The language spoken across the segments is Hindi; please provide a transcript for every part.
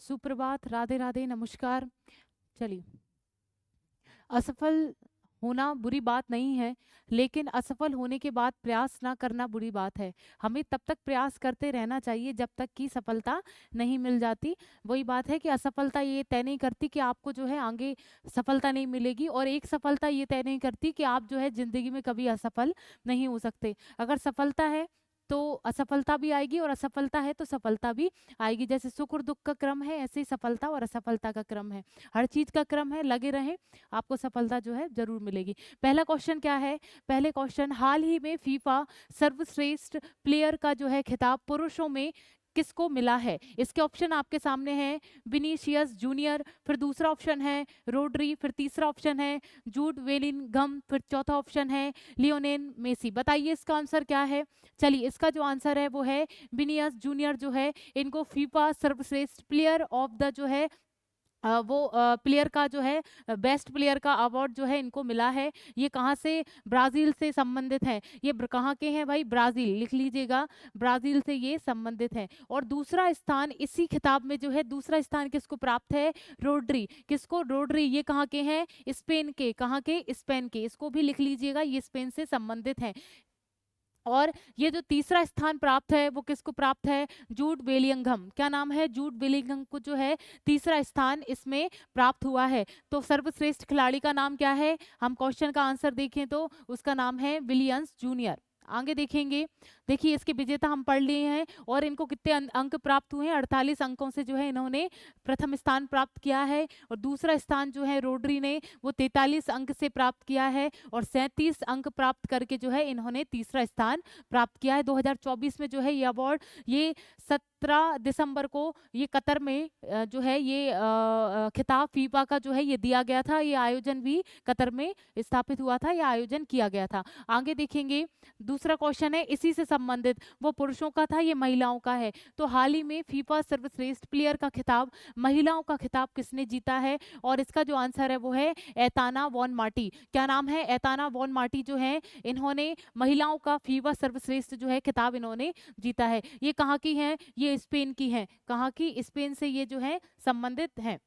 सुप्रभात, राधे राधे, नमस्कार। चलिए, असफल होना बुरी बात नहीं है, लेकिन असफल होने के बाद प्रयास ना करना बुरी बात है। हमें तब तक प्रयास करते रहना चाहिए जब तक कि सफलता नहीं मिल जाती। वही बात है कि असफलता ये तय नहीं करती कि आपको जो है आगे सफलता नहीं मिलेगी, और एक सफलता ये तय नहीं करती कि आप जो है ज़िंदगी में कभी असफल नहीं हो सकते। अगर सफलता है तो असफलता भी आएगी, और असफलता है तो सफलता भी आएगी। जैसे सुख और दुख का क्रम है, ऐसे ही सफलता और असफलता का क्रम है। हर चीज़ का क्रम है, लगे रहें, आपको सफलता जो है जरूर मिलेगी। पहला क्वेश्चन क्या है? पहले क्वेश्चन, हाल ही में फीफा सर्वश्रेष्ठ प्लेयर का जो है खिताब पुरुषों में किसको मिला है? इसके ऑप्शन आपके सामने हैं। विनीशियस जूनियर, फिर दूसरा ऑप्शन है रोड्री, फिर तीसरा ऑप्शन है जूड बेलिंगम, फिर चौथा ऑप्शन है लियोनेल मेसी। बताइए इसका आंसर क्या है? चलिए, इसका जो आंसर है वो है विनीशियस जूनियर जो है, इनको फीफा सर्वश्रेष्ठ प्लेयर ऑफ द जो है वो प्लेयर का जो है बेस्ट प्लेयर का अवार्ड जो है इनको मिला है। ये कहाँ से? ब्राज़ील से संबंधित है। ये कहाँ के हैं भाई? ब्राज़ील, लिख लीजिएगा, ब्राज़ील से ये संबंधित है। और दूसरा स्थान इसी खिताब में जो है, दूसरा स्थान किसको प्राप्त है? रोड्री। किसको? रोड्री। ये कहाँ के हैं? स्पेन के। कहाँ के? स्पेन के। इसको भी लिख लीजिएगा, ये स्पेन से संबंधित है। और ये जो तीसरा स्थान प्राप्त है वो किसको प्राप्त है? Jude Bellingham. क्या नाम है? जूड बेलिंगम को जो है तीसरा स्थान इसमें प्राप्त हुआ है। तो सर्वश्रेष्ठ खिलाड़ी का नाम क्या है? हम क्वेश्चन का आंसर देखें तो उसका नाम है विलियम्स जूनियर। आगे देखेंगे, देखिए इसके विजेता हम पढ़ लिए हैं, और इनको कितने अंक प्राप्त हुए हैं? 48 अंकों से जो है इन्होंने प्रथम स्थान प्राप्त किया है। और दूसरा स्थान जो है रोड्री ने वो 43 अंक से प्राप्त किया है, और 37 अंक प्राप्त करके जो है इन्होंने तीसरा स्थान प्राप्त किया है। 2024 में जो है ये अवार्ड, ये 17 दिसंबर को ये कतर में जो है ये खिताब फीफा का जो है ये दिया गया था। ये आयोजन भी कतर में स्थापित हुआ था, ये आयोजन किया गया था। आगे देखेंगे, दूसरा क्वेश्चन है इसी से संबंधित, वो पुरुषों का था, ये महिलाओं का है। तो हाल ही में फीफा सर्वश्रेष्ठ प्लेयर का खिताब, महिलाओं का खिताब किसने जीता है? और इसका जो आंसर है वो है एताना वॉन मार्टी। क्या नाम है? एताना वॉन मार्टी जो है, इन्होंने महिलाओं का फीफा सर्वश्रेष्ठ जो है खिताब इन्होंने जीता है। ये कहाँ की हैं? ये स्पेन की हैं। कहाँ की? स्पेन से ये जो है संबंधित हैं।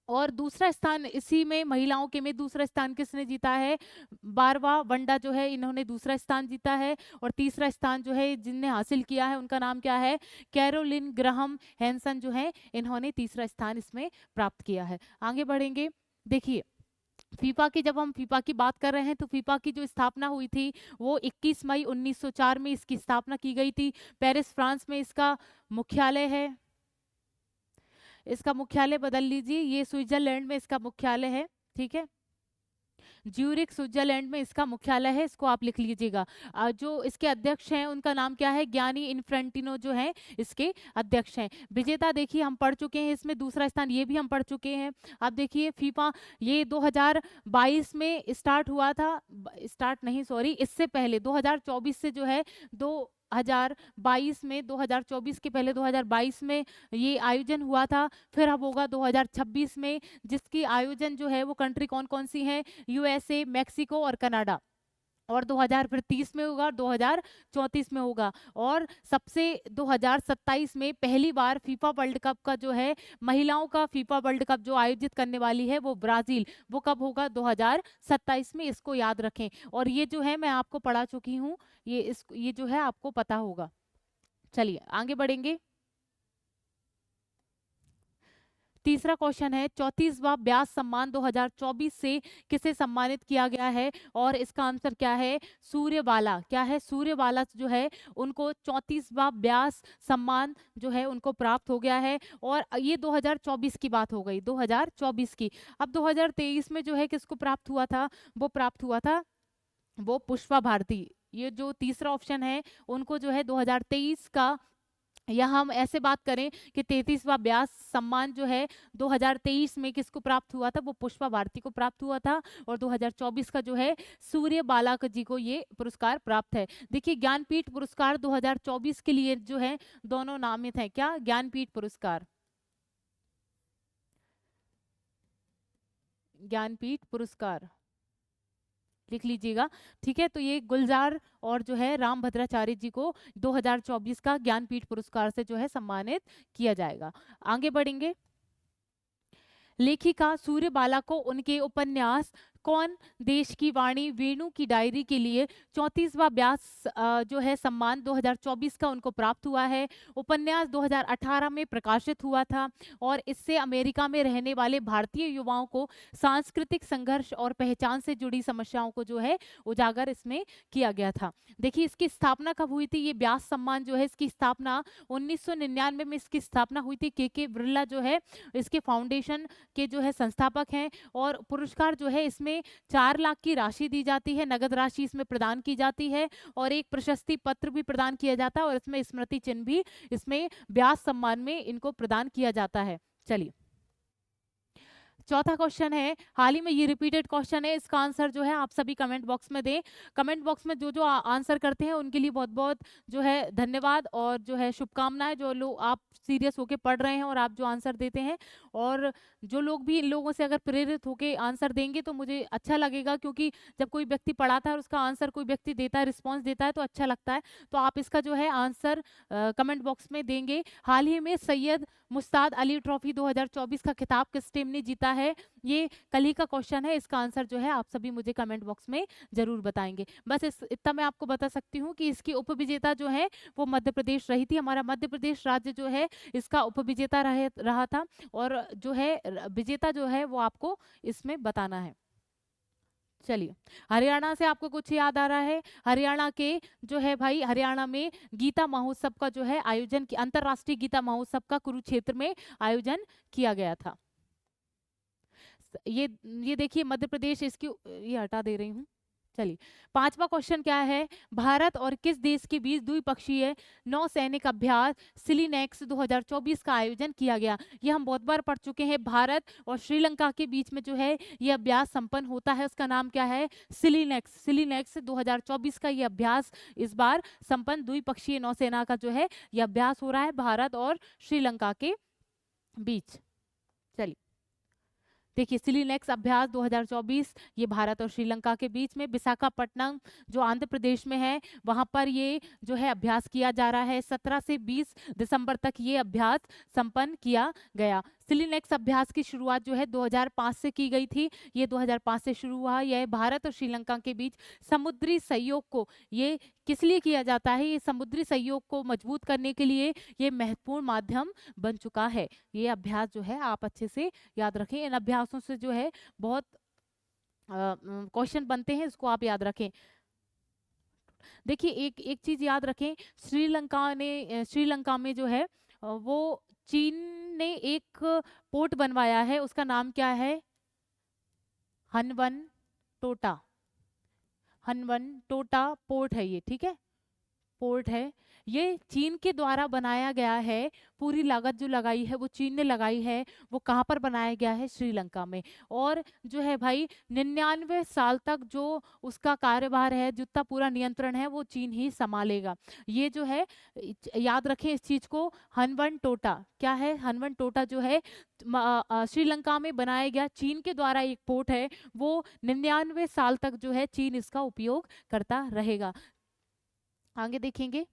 और दूसरा स्थान इसी में महिलाओं के में दूसरा स्थान किसने जीता है? बारवा वंडा जो है, इन्होंने दूसरा स्थान जीता है। और तीसरा स्थान जो है जिनने हासिल किया है उनका नाम क्या है? कैरोलिन ग्राहम हैंसन जो है, इन्होंने तीसरा स्थान इसमें प्राप्त किया है। आगे बढ़ेंगे, देखिए फीफा की, जब हम फीफा की बात कर रहे हैं तो फीफा की जो स्थापना हुई थी वो 21 मई 1904 में इसकी स्थापना की गई थी। पेरिस फ्रांस में इसका मुख्यालय है। इसका मुख्यालय बदल लीजिए, ये स्विट्जरलैंड में इसका मुख्यालय है, ठीक है। ज्यूरिख स्विट्जरलैंड में इसका मुख्यालय है, इसको आप लिख लीजिएगा। जो इसके अध्यक्ष हैं उनका नाम क्या है? ज्ञानी इन्फ्रेंटिनो जो है इसके अध्यक्ष हैं। विजेता देखिए हम पढ़ चुके हैं, इसमें दूसरा स्थान ये भी हम पढ़ चुके हैं। अब देखिए फीफा ये 2022 में स्टार्ट हुआ था, स्टार्ट नहीं सॉरी, इससे पहले 2024 से जो है 2022 में, 2024 के पहले 2022 में ये आयोजन हुआ था। फिर अब होगा 2026 में, जिसकी आयोजन जो है वो कंट्री कौन कौन सी हैं? यूएसए, मैक्सिको और कनाडा। और 2030 में होगा, 2034 में होगा। और सबसे 2027 में पहली बार फीफा वर्ल्ड कप का जो है, महिलाओं का फीफा वर्ल्ड कप जो आयोजित करने वाली है वो ब्राजील, वो कब होगा? 2027 में, इसको याद रखें। और ये जो है मैं आपको पढ़ा चुकी हूँ, ये जो है आपको पता होगा। चलिए आगे बढ़ेंगे। तीसरा क्वेश्चन है, 34वां व्यास सम्मान 2024 से किसे सम्मानित किया गया है? और इसका आंसर क्या है? सूर्यबाला। क्या है? सूर्यबाला जो है उनको 34वां व्यास सम्मान जो है उनको प्राप्त हो गया है। और ये 2024 की बात हो गई, 2024 की। अब 2023 में जो है किसको प्राप्त हुआ था? वो प्राप्त हुआ था वो पुष्पा भारती। ये जो तीसरा ऑप्शन है उनको जो है 2023 का, या हम ऐसे बात करें कि 33वां व्यास सम्मान जो है 2023 में किसको प्राप्त हुआ था? वो पुष्पा भारती को प्राप्त हुआ था। और 2024 का जो है सूर्य बाला जी को ये पुरस्कार प्राप्त है। देखिए ज्ञानपीठ पुरस्कार 2024 के लिए जो है दोनों नामित हैं। क्या? ज्ञानपीठ पुरस्कार, ज्ञानपीठ पुरस्कार लिख लीजिएगा, ठीक है। तो ये गुलजार और जो है राम भद्राचार्य जी को 2024 का ज्ञानपीठ पुरस्कार से जो है सम्मानित किया जाएगा। आगे बढ़ेंगे, लेखिका सूर्यबाला को उनके उपन्यास कौन देश की वाणी वेणु की डायरी के लिए 34वां व्यास जो है सम्मान 2024 का उनको प्राप्त हुआ है। उपन्यास 2018 में प्रकाशित हुआ था और इससे अमेरिका में रहने वाले भारतीय युवाओं को सांस्कृतिक संघर्ष और पहचान से जुड़ी समस्याओं को जो है उजागर इसमें किया गया था। देखिए इसकी स्थापना कब हुई थी? ये व्यास सम्मान जो है इसकी स्थापना 1999 में इसकी स्थापना हुई थी। के बिरला जो है इसके फाउंडेशन के जो है संस्थापक हैं और पुरस्कार जो है इसमें 4 लाख की राशि दी जाती है, नगद राशि इसमें प्रदान की जाती है और एक प्रशस्ति पत्र भी प्रदान किया जाता है और इसमें स्मृति चिन्ह भी इसमें व्यास सम्मान में इनको प्रदान किया जाता है। चलिए चौथा क्वेश्चन है, हाल ही में ये रिपीटेड क्वेश्चन है, इसका आंसर जो है आप सभी कमेंट बॉक्स में दें। कमेंट बॉक्स में जो जो आंसर करते हैं उनके लिए बहुत बहुत जो है धन्यवाद और जो है शुभकामनाएं। जो लोग आप सीरियस होके पढ़ रहे हैं और आप जो आंसर देते हैं, और जो लोग भी इन लोगों से अगर प्रेरित होके आंसर देंगे तो मुझे अच्छा लगेगा, क्योंकि जब कोई व्यक्ति पढ़ाता है और उसका आंसर कोई व्यक्ति देता है, रिस्पॉन्स देता है तो अच्छा लगता है। तो आप इसका जो है आंसर कमेंट बॉक्स में देंगे। हाल ही में सैयद मुश्ताक अली ट्रॉफी 2024 का खिताब किस टीम ने जीता है? ये कल ही का क्वेश्चन है, इसका आंसर जो है आप सभी मुझे कमेंट बॉक्स में जरूर बताएंगे। बस इतना मैं आपको बता सकती हूँ कि इसकी उपविजेता जो है वो मध्य प्रदेश रही थी। हमारा मध्य प्रदेश राज्य जो है इसका उपविजेता रहा था और जो है विजेता जो है वो आपको इसमें बताना है। चलिए हरियाणा से आपको कुछ याद आ रहा है? हरियाणा के जो है भाई, हरियाणा में गीता महोत्सव का जो है आयोजन, अंतरराष्ट्रीय गीता महोत्सव का कुरुक्षेत्र में आयोजन किया गया था। ये देखिए मध्य प्रदेश, इसकी ये हटा दे रही हूँ। चलिए पांचवा क्वेश्चन क्या है, भारत और किस देश के बीच द्विपक्षीय नौसैनिक अभ्यास सिलिनेक्स 2024 का आयोजन किया गया? ये हम बहुत बार पढ़ चुके हैं। भारत और श्रीलंका के बीच में जो है ये अभ्यास संपन्न होता है, उसका नाम क्या है? सिलिनेक्स। सिलिनेक्स 2024 का ये अभ्यास इस बार संपन्न, द्विपक्षीय नौसेना का जो है ये अभ्यास हो रहा है भारत और श्रीलंका के बीच। चलिए देखिए सिलिनेक्स अभ्यास 2024 ये भारत और श्रीलंका के बीच में विशाखापट्टनम जो आंध्र प्रदेश में है वहां पर ये जो है अभ्यास किया जा रहा है। 17 से 20 दिसंबर तक ये अभ्यास संपन्न किया गया। सिलिनेक्स अभ्यास की शुरुआत जो है 2005 से की गई थी। ये 2005 से शुरू हुआ। यह भारत और श्रीलंका के बीच समुद्री सहयोग को, ये किस लिए किया जाता है? ये समुद्री सहयोग को मजबूत करने के लिए ये महत्वपूर्ण माध्यम बन चुका है। ये अभ्यास जो है आप अच्छे से याद रखें। इन अभ्यासों से जो है बहुत क्वेश्चन बनते हैं, इसको आप याद रखें। देखिए एक एक चीज याद रखें, श्रीलंका में जो है वो चीन ने एक पोर्ट बनवाया है, उसका नाम क्या है? हनवन टोटा। हनवन टोटा पोर्ट है ये, ठीक है, पोर्ट है। ये चीन के द्वारा बनाया गया है। पूरी लागत जो लगाई है वो चीन ने लगाई है। वो कहाँ पर बनाया गया है? श्रीलंका में। और जो है भाई 99 साल तक जो उसका कार्यभार है, जितना पूरा नियंत्रण है वो चीन ही संभालेगा। ये जो है याद रखें इस चीज को। हनवन टोटा क्या है? हनवन टोटा जो है श्रीलंका में बनाया गया चीन के द्वारा एक पोर्ट है। वो 99 साल तक जो है चीन इसका उपयोग करता रहेगा। आगे देखेंगे।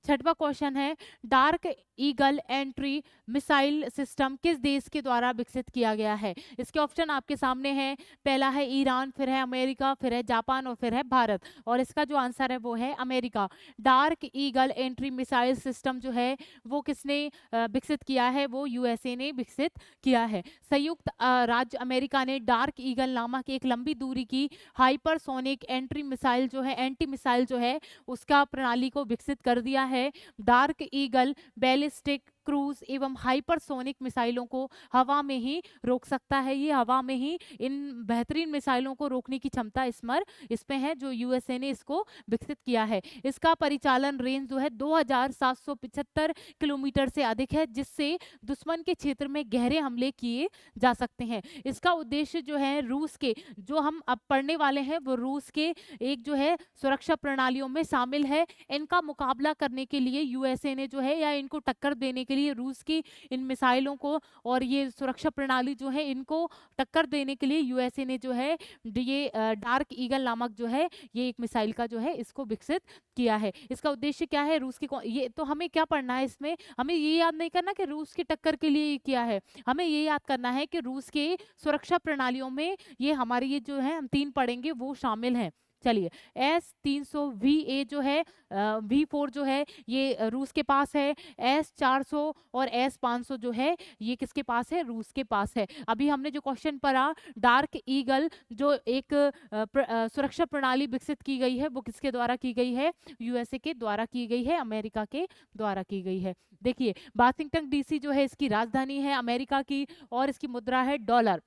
छठवा क्वेश्चन है, dark eagle entry missile system किस देश के द्वारा विकसित किया गया है? इसके ऑप्शन आपके सामने हैं। पहला है ईरान, फिर है अमेरिका, फिर है जापान और फिर है भारत। और इसका जो आंसर है वो है America. Dark eagle entry missile system जो है वो किसने विकसित किया है? वो यूएसए ने विकसित किया है। संयुक्त राज्य अमेरिका ने डार्क ईगल नामक एक लंबी दूरी की हाइपरसोनिक एंट्री मिसाइल जो है, एंटी मिसाइल जो है उसका प्रणाली को विकसित कर दिया है। डार्क ईगल बैलिस्टिक, क्रूज एवं हाइपरसोनिक मिसाइलों को हवा में ही रोक सकता है। ये हवा में ही इन बेहतरीन मिसाइलों को रोकने की क्षमता इसमें है, जो यूएसए ने इसको विकसित किया है। इसका परिचालन रेंज जो है 2775 किलोमीटर से अधिक है, जिससे दुश्मन के क्षेत्र में गहरे हमले किए जा सकते हैं। इसका उद्देश्य जो है रूस के, जो हम अब पढ़ने वाले हैं वो रूस के एक जो है सुरक्षा प्रणालियों में शामिल है। इनका मुकाबला करने के लिए यूएसए ने जो है, या इनको टक्कर देने के के लिए, रूस की इन मिसाइलों को और ये सुरक्षा प्रणाली जो है इनको टक्कर देने के लिए यूएसए ने जो है ये डार्क ईगल नामक जो है ये एक मिसाइल का जो है इसको विकसित किया है। इसका उद्देश्य क्या है, रूस की ये तो हमें क्या पढ़ना है इसमें, हमें ये याद नहीं करना कि रूस की टक्कर के लिए ये किया है, हमें ये याद करना है कि रूस के सुरक्षा प्रणालियों में ये हमारे ये जो है हम 3 पढ़ेंगे वो शामिल हैं। चलिए, S-300 VA जो है V4 जो है ये रूस के पास है, S-400 और S-500 जो है ये किसके पास है, रूस के पास है। अभी हमने जो क्वेश्चन पढ़ा डार्क ईगल जो एक सुरक्षा प्रणाली विकसित की गई है वो किसके द्वारा की गई है, यूएसए के द्वारा की गई है, अमेरिका के द्वारा की गई है। देखिए, वाशिंगटन डीसी जो है इसकी राजधानी है अमेरिका की और इसकी मुद्रा है डॉलर।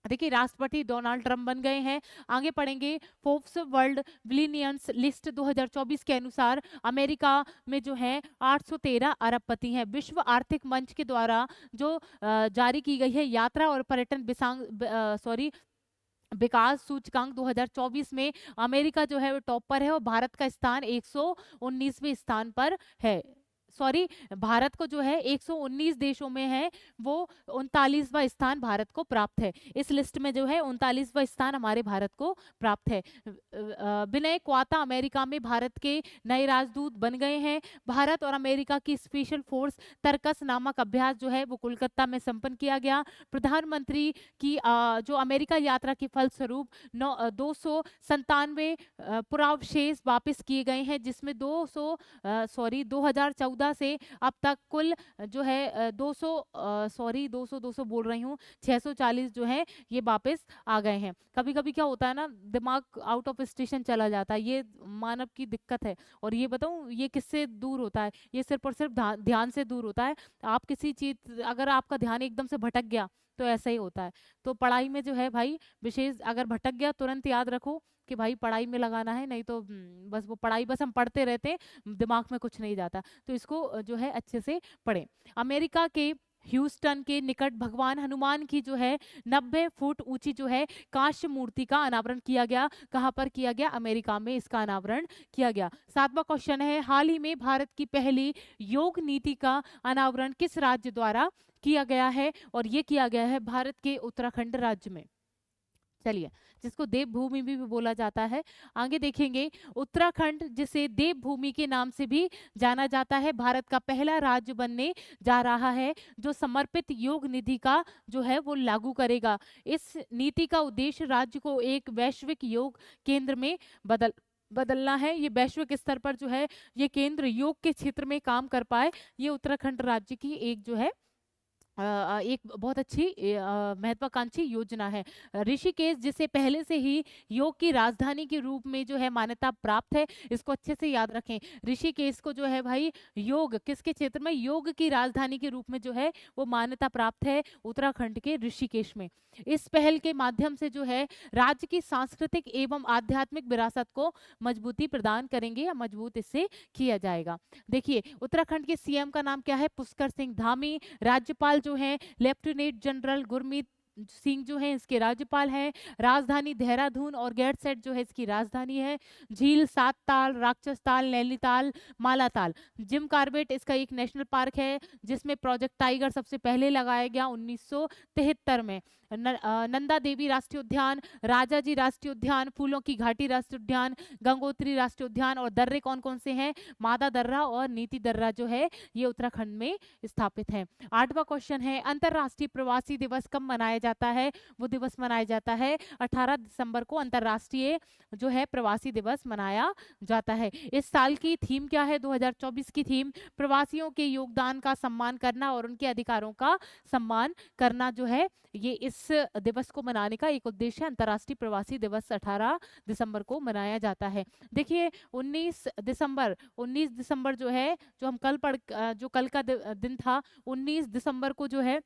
देखिए, राष्ट्रपति डोनाल्ड ट्रंप बन गए हैं। आगे पढ़ेंगे, फोर्ब्स वर्ल्ड बिलियनियर्स लिस्ट 2024 के अनुसार अमेरिका में जो है 813 अरबपति हैं। विश्व आर्थिक मंच के द्वारा जो जारी की गई है यात्रा और पर्यटन विकास सूचकांक 2024 में अमेरिका जो है वो टॉप पर है और भारत का स्थान 119वें स्थान पर है। सॉरी, भारत को जो है 119 देशों में है वो 39वां स्थान भारत को प्राप्त है। इस लिस्ट में जो है 39वां स्थान हमारे भारत को प्राप्त है। विनय क्वाता अमेरिका में भारत के नए राजदूत बन गए हैं। भारत और अमेरिका की स्पेशल फोर्स तर्कस नामक अभ्यास जो है वो कोलकाता में संपन्न किया गया। प्रधानमंत्री की जो अमेरिका यात्रा के फलस्वरूप 297 पुरावशेष वापस किए गए हैं, जिसमें 2014 से अब तक कुल जो है 200 बोल रही हूँ 640 जो है ये वापस आ गए हैं। कभी कभी क्या होता है ना, दिमाग आउट ऑफ स्टेशन चला जाता है, ये मानव की दिक्कत है। और ये बताऊं ये किससे दूर होता है, ये सिर्फ और सिर्फ ध्यान से दूर होता है। आप किसी चीज अगर आपका ध्यान एकदम से भटक गया तो ऐसा ही होता है। तो पढ़ाई में जो है भाई विशेष अगर भटक गया तुरंत याद रखो कि भाई पढ़ाई में लगाना है, नहीं तो बस वो पढ़ाई बस हम पढ़ते रहते हैं, दिमाग में कुछ नहीं जाता। तो इसको जो है अच्छे से पढ़ें। अमेरिका के ह्यूस्टन के निकट भगवान हनुमान की जो है 90 फुट ऊंची जो है कांस्य मूर्ति का अनावरण किया गया। कहाँ पर किया गया, अमेरिका में इसका अनावरण किया गया। 7वां क्वेश्चन है, हाल ही में भारत की पहली योग नीति का अनावरण किस राज्य द्वारा किया गया है, और ये किया गया है भारत के उत्तराखंड राज्य में। चलिए, जिसको देवभूमि भी बोला जाता है। आगे देखेंगे, उत्तराखंड जिसे देवभूमि के नाम से भी जाना जाता है भारत का पहला राज्य बनने जा रहा है जो समर्पित योग नीति का जो है वो लागू करेगा। इस नीति का उद्देश्य राज्य को एक वैश्विक योग केंद्र में बदलना है। ये वैश्विक स्तर पर जो है ये केंद्र योग के क्षेत्र में काम कर पाए। ये उत्तराखंड राज्य की एक जो है एक बहुत अच्छी महत्वाकांक्षी योजना है। ऋषिकेश जिसे पहले से ही योग की राजधानी के रूप में जो है मान्यता प्राप्त है, इसको अच्छे से याद रखें। ऋषिकेश को जो है भाई योग किसके क्षेत्र में, योग की राजधानी के रूप में जो है वो मान्यता प्राप्त है उत्तराखंड के ऋषिकेश में। इस पहल के माध्यम से जो है राज्य की सांस्कृतिक एवं आध्यात्मिक विरासत को मजबूती प्रदान करेंगे या मजबूत इससे किया जाएगा। देखिए, उत्तराखंड के सीएम का नाम क्या है, पुष्कर सिंह धामी। राज्यपाल जो है लेफ्टिनेंट जनरल गुरमीत सिंह जो है इसके राज्यपाल हैं। राजधानी देहरादून और गैरसैंण जो है इसकी राजधानी है। झील सात ताल, राक्षस ताल, नैनीताल, मालाताल। जिम कार्बेट इसका एक नेशनल पार्क है जिसमें प्रोजेक्ट टाइगर सबसे पहले लगाया गया 1973 में। नंदा देवी राष्ट्रीय उद्यान, राजाजी राष्ट्रीय उद्यान, फूलों की घाटी राष्ट्रीय उद्यान, गंगोत्री राष्ट्रीय उद्यान और दर्रे कौन कौन से हैं, मादा दर्रा और नीति दर्रा जो है ये उत्तराखंड में स्थापित हैं। 8वां क्वेश्चन है, अंतर्राष्ट्रीय प्रवासी दिवस कब मनाया जाता है, वो दिवस मनाया जाता है 18 दिसंबर को अंतर्राष्ट्रीय जो है प्रवासी दिवस मनाया जाता है। इस साल की थीम क्या है, 2024 की थीम प्रवासियों के योगदान का सम्मान करना और उनके अधिकारों का सम्मान करना जो है ये इस दिवस को मनाने का एक उद्देश्य है। अंतर्राष्ट्रीय प्रवासी दिवस 18 दिसंबर को मनाया जाता है। देखिए 19 दिसंबर जो है जो हम कल का दिन था 19 दिसंबर को जो है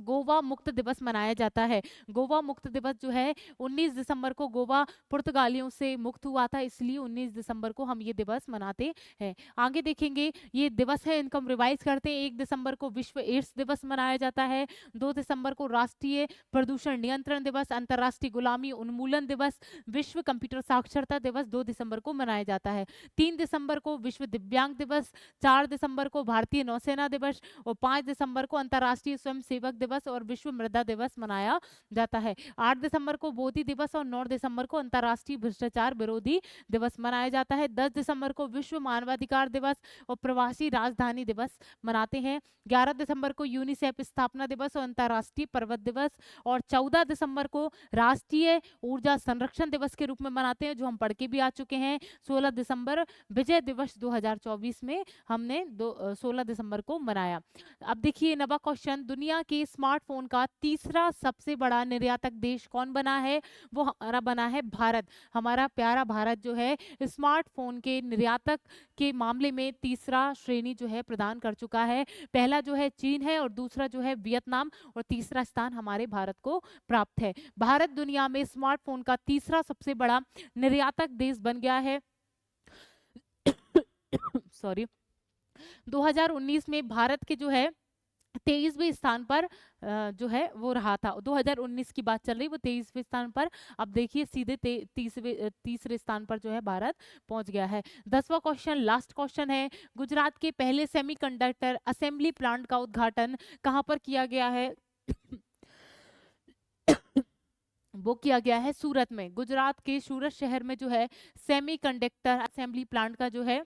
गोवा मुक्त दिवस मनाया जाता है। गोवा मुक्त दिवस जो है 19 दिसंबर को गोवा पुर्तगालियों से मुक्त हुआ था, इसलिए 19 दिसंबर को हम ये दिवस मनाते हैं। आगे देखेंगे ये दिवस है, इनको हम रिवाइज करते हैं। 1 दिसंबर को विश्व एड्स दिवस मनाया जाता है। 2 दिसंबर को राष्ट्रीय प्रदूषण नियंत्रण दिवस, अंतर्राष्ट्रीय गुलामी उन्मूलन दिवस, विश्व कंप्यूटर साक्षरता दिवस 2 दिसंबर को मनाया जाता है। 3 दिसंबर को विश्व दिव्यांग दिवस, 4 दिसंबर को भारतीय नौसेना दिवस और 5 दिसंबर को अंतर्राष्ट्रीय स्वयं सेवक दिवस और विश्व मृदा दिवस मनाया जाता है। 8 दिसंबर को बोधि दिवस और 9 दिसंबर को अंतर्राष्ट्रीय भ्रष्टाचार विरोधी दिवस मनाया जाता है। 10 दिसंबर को विश्व मानवाधिकार दिवस और प्रवासी राजधानी दिवस मनाते हैं। 11 दिसंबर को यूनिसेफ स्थापना दिवस और अंतर्राष्ट्रीय पर्वत दिवस और 14 दिसंबर को राष्ट्रीय ऊर्जा संरक्षण दिवस के रूप में मनाते हैं, जो हम पढ़ के भी आ चुके हैं। 16 दिसंबर विजय दिवस 2024 में हमने 16 दिसंबर को मनाया। अब देखिए नवा क्वेश्चन, दुनिया के स्मार्टफोन का तीसरा सबसे बड़ा निर्यातक देश कौन बना है? वो हमारा बना है भारत। हमारा प्यारा भारत जो है स्मार्टफोन के निर्यातक के मामले में तीसरा श्रेणी जो है प्रदान कर चुका है। पहला जो है चीन है और दूसरा जो है वियतनाम और तीसरा स्थान हमारे भारत को प्राप्त है। भारत दुनिया में स्मार्टफोन का तीसरा सबसे बड़ा निर्यातक देश बन गया है। सॉरी 2019 में भारत के जो है 23वें स्थान पर जो है वो रहा था। 2019 की बात चल रही, वो 23वें स्थान पर, अब देखिए सीधे तीसरे स्थान पर जो है भारत पहुंच गया है। 10वां क्वेश्चन लास्ट क्वेश्चन है, गुजरात के पहले सेमीकंडक्टर असेंबली प्लांट का उद्घाटन कहां पर किया गया है? वो किया गया है सूरत में। गुजरात के सूरत शहर में जो है सेमीकंडक्टर असेंबली प्लांट का जो है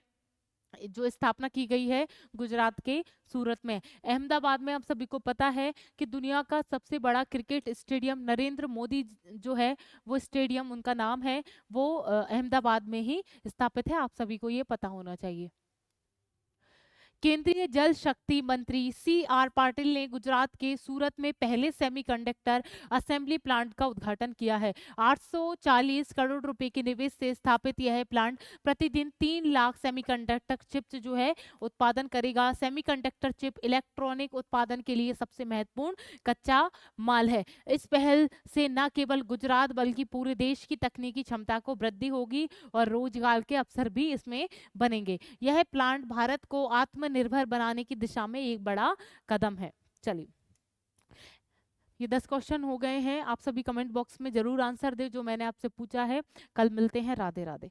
जो स्थापना की गई है गुजरात के सूरत में। अहमदाबाद में आप सभी को पता है कि दुनिया का सबसे बड़ा क्रिकेट स्टेडियम नरेंद्र मोदी जो है वो स्टेडियम उनका नाम है, वो अहमदाबाद में ही स्थापित है। आप सभी को ये पता होना चाहिए। केंद्रीय जल शक्ति मंत्री सी आर पाटिल ने गुजरात के सूरत में पहले सेमीकंडक्टर असेंबली प्लांट का उद्घाटन किया है। 840 करोड़ रुपए के निवेश से स्थापित यह प्लांट प्रतिदिन 3 लाख सेमीकंडक्टर चिप्स जो है उत्पादन करेगा। सेमीकंडक्टर चिप इलेक्ट्रॉनिक उत्पादन के लिए सबसे महत्वपूर्ण कच्चा माल है। इस पहल से न केवल गुजरात बल्कि पूरे देश की तकनीकी क्षमता को वृद्धि होगी और रोजगार के अवसर भी इसमें बनेंगे। यह प्लांट भारत को आत्मनिर्भर बनाने की दिशा में एक बड़ा कदम है। चलिए ये 10 क्वेश्चन हो गए हैं। आप सभी कमेंट बॉक्स में जरूर आंसर दें जो मैंने आपसे पूछा है। कल मिलते हैं। राधे राधे।